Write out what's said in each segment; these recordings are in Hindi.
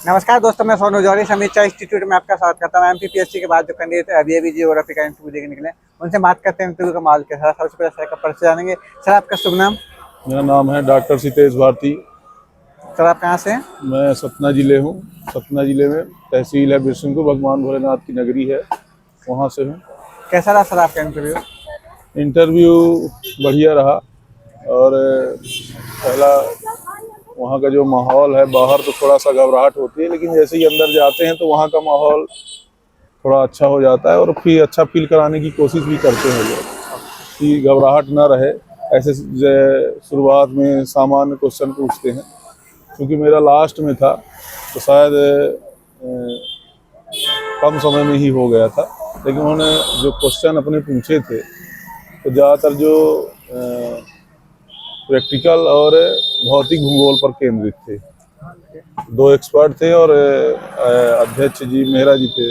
नमस्कार दोस्तों, मैं सोनू जौहरी समीक्षा इंस्टीट्यूट में आपका स्वागत करता हूँ। एमपीपीएससी के बाद जो कैंडिडेट अभी जियोग्राफी का इंटरव्यू देके निकले, उनसे बात करते हैं इंटरव्यू का माहौल कैसा। सबसे पहले सर का परिचय जानेंगे। सर, आपका शुभ नाम? मेरा नाम है डॉक्टर सितेश भारती। सर, आप कहाँ से हैं? मैं सतना जिले हूँ। सतना जिले में तहसील है बिरसिंहपुर, भगवान भोलेनाथ की नगरी है, वहाँ से हूँ। कैसा रहा सर आपका इंटरव्यू? इंटरव्यू बढ़िया रहा। और पहला वहाँ का जो माहौल है, बाहर तो थोड़ा सा घबराहट होती है, लेकिन जैसे ही अंदर जाते हैं तो वहाँ का माहौल थोड़ा अच्छा हो जाता है और फिर अच्छा फील कराने की कोशिश भी करते हैं लोग कि घबराहट ना रहे। ऐसे शुरुआत में सामान्य क्वेश्चन पूछते हैं, क्योंकि मेरा लास्ट में था तो शायद कम समय में ही हो गया था। लेकिन उन्होंने जो क्वेश्चन अपने पूछे थे तो ज़्यादातर जो प्रैक्टिकल और भौतिक भूगोल पर केंद्रित थे। दो एक्सपर्ट थे और अध्यक्ष जी मेहरा जी थे।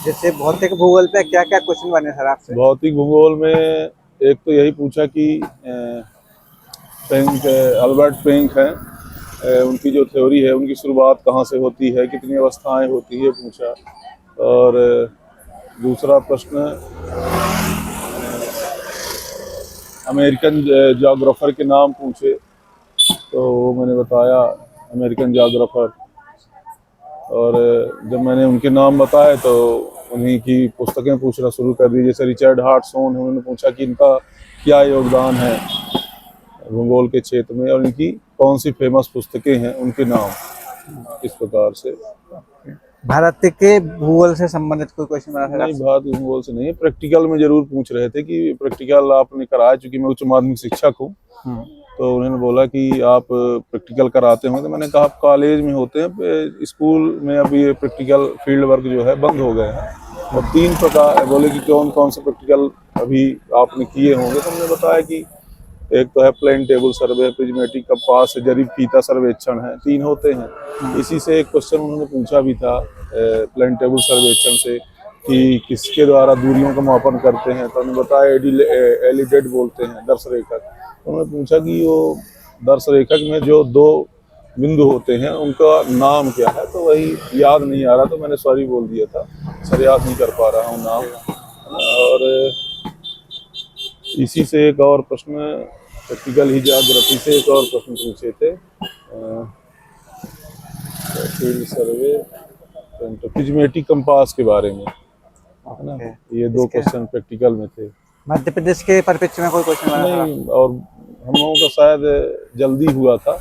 जैसे भौतिक भूगोल पे क्या क्या क्वेश्चन बने सर आपसे? भौतिक भूगोल में एक तो यही पूछा कि पेंक, अल्बर्ट पेंक हैं, उनकी जो थ्योरी है उनकी शुरुआत कहाँ से होती है, कितनी अवस्थाएं होती है पूछा। और दूसरा प्रश्न अमेरिकन जोग्राफर के नाम पूछे, तो वो मैंने बताया अमेरिकन जोग्राफर। और जब मैंने उनके नाम बताए तो उन्हीं की पुस्तकें पूछना शुरू कर दी। जैसे रिचर्ड हार्टसोन, उन्होंने पूछा कि इनका क्या योगदान है भूगोल के क्षेत्र में और इनकी कौन सी फेमस पुस्तकें हैं, उनके नाम। इस प्रकार से। भारत के भूगोल से संबंधित कोई क्वेश्चन बना सर नहीं, आपसे? भारत भूगोल से नहीं, प्रैक्टिकल में जरूर पूछ रहे थे कि प्रैक्टिकल आपने कराया। चूंकि मैं उच्च माध्यमिक शिक्षक हूँ तो उन्होंने बोला कि आप प्रैक्टिकल कराते हो। तो मैंने कहा आप कॉलेज में होते हैं, स्कूल में अभी ये प्रैक्टिकल फील्ड वर्क जो है बंद हो गए हैं। और 3 प्रकार बोले कि कौन कौन से प्रैक्टिकल अभी आपने किए होंगे। तो हमने बताया कि एक तो है plain table survey, prismatic compass, जरीब फीता सर्वेक्षण है, 3 होते हैं। इसी से एक क्वेश्चन उन्होंने पूछा भी था प्लेन टेबल सर्वेक्षण से कि किसके द्वारा दूरियों का मापन करते हैं। तो उन्होंने बताया एलिडेड बोलते हैं, दर्श रेखक। उन्होंने पूछा कि वो दर्श रेखक में जो 2 बिंदु होते हैं उनका नाम क्या है, तो वही याद नहीं आ रहा, तो मैंने सॉरी बोल दिया था, सर याद नहीं कर पा रहा हूँ नाम। और इसी से एक और प्रश्न, प्रैक्टिकल ही ज्योग्राफी से एक और प्रश्न पूछे थे, फील्ड सर्वे, प्रिज्मेटिक कंपास के बारे में, है ना। ये 2 क्वेश्चन प्रैक्टिकल में थे। मध्य प्रदेश के परिप्रेक्ष्य में कोई क्वेश्चन बना सर? नहीं, और हम लोगों का शायद जल्दी हुआ था,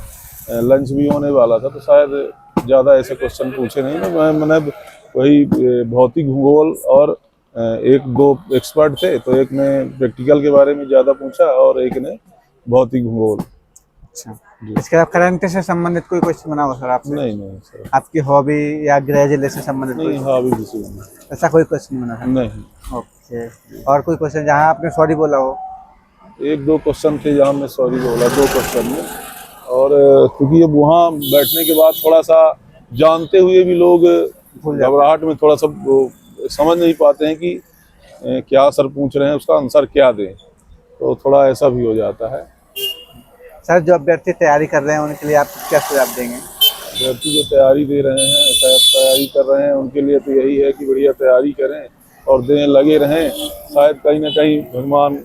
लंच भी होने वाला था, तो शायद ज़्यादा ऐसे क्वेश्चन पूछे नहीं। मैंने वही भौतिक भूगोल और 1-2 एक्सपर्ट थे, तो एक ने प्रैक्टिकल के बारे में ज़्यादा पूछा और एक ने भौतिक भूगोल। अच्छा, इसके अलावा करंट से संबंधित कोई क्वेश्चन बना होगा सर आपसे? नहीं सर। आपकी हॉबी या गृह जिले से संबंधित नहीं, हाँ भी किसी नहीं। ऐसा कोई क्वेश्चन बना सर? नहीं। ओके। और कोई क्वेश्चन जहाँ आपने सॉरी बोला हो? 1-2 क्वेश्चन थे जहाँ मैं सॉरी बोला, 2 क्वेश्चन में। और क्योंकि अब वहाँ बैठने के बाद थोड़ा सा जानते हुए भी लोग घबराहट में थोड़ा सा समझ नहीं पाते हैं कि क्या सर पूछ रहे हैं, उसका आंसर क्या दें, तो थोड़ा ऐसा भी हो जाता है। सर, जो अभ्यर्थी तैयारी कर रहे हैं उनके लिए आप क्या सुझाव देंगे? अभ्यर्थी जो तैयारी दे रहे हैं, तैयारी कर रहे हैं, उनके लिए तो यही है कि बढ़िया तैयारी करें और दें, लगे रहें। शायद कहीं ना कहीं भगवान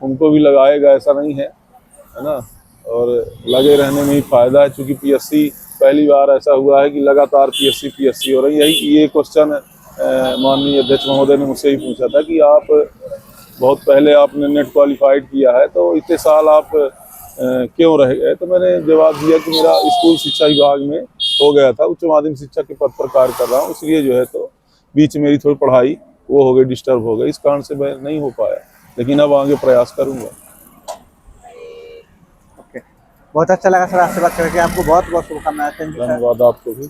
उनको भी लगाएगा, ऐसा नहीं है, है ना। और लगे रहने में ही फ़ायदा है, क्योंकि पीएससी पहली बार ऐसा हुआ है कि लगातार पीएससी हो रही है। ये क्वेश्चन माननीय अध्यक्ष महोदय ने मुझसे ही पूछा था कि आप बहुत पहले आपने नेट क्वालिफाइड किया है, तो इतने साल आप क्यों रह गए। तो मैंने जवाब दिया कि मेरा स्कूल शिक्षा विभाग में हो गया था, उच्च माध्यमिक शिक्षक के पद पर कार्य कर रहा हूँ, इसलिए जो है तो बीच मेरी थोड़ी पढ़ाई वो हो गई, डिस्टर्ब हो गई, इस कारण से मैं नहीं हो पाया, लेकिन अब आगे प्रयास करूँगा। ओके, बहुत अच्छा लगा सर आपसे बात करके। आपको बहुत बहुत शुभकामनाएं। Thank you sir. धन्यवाद आपको भी।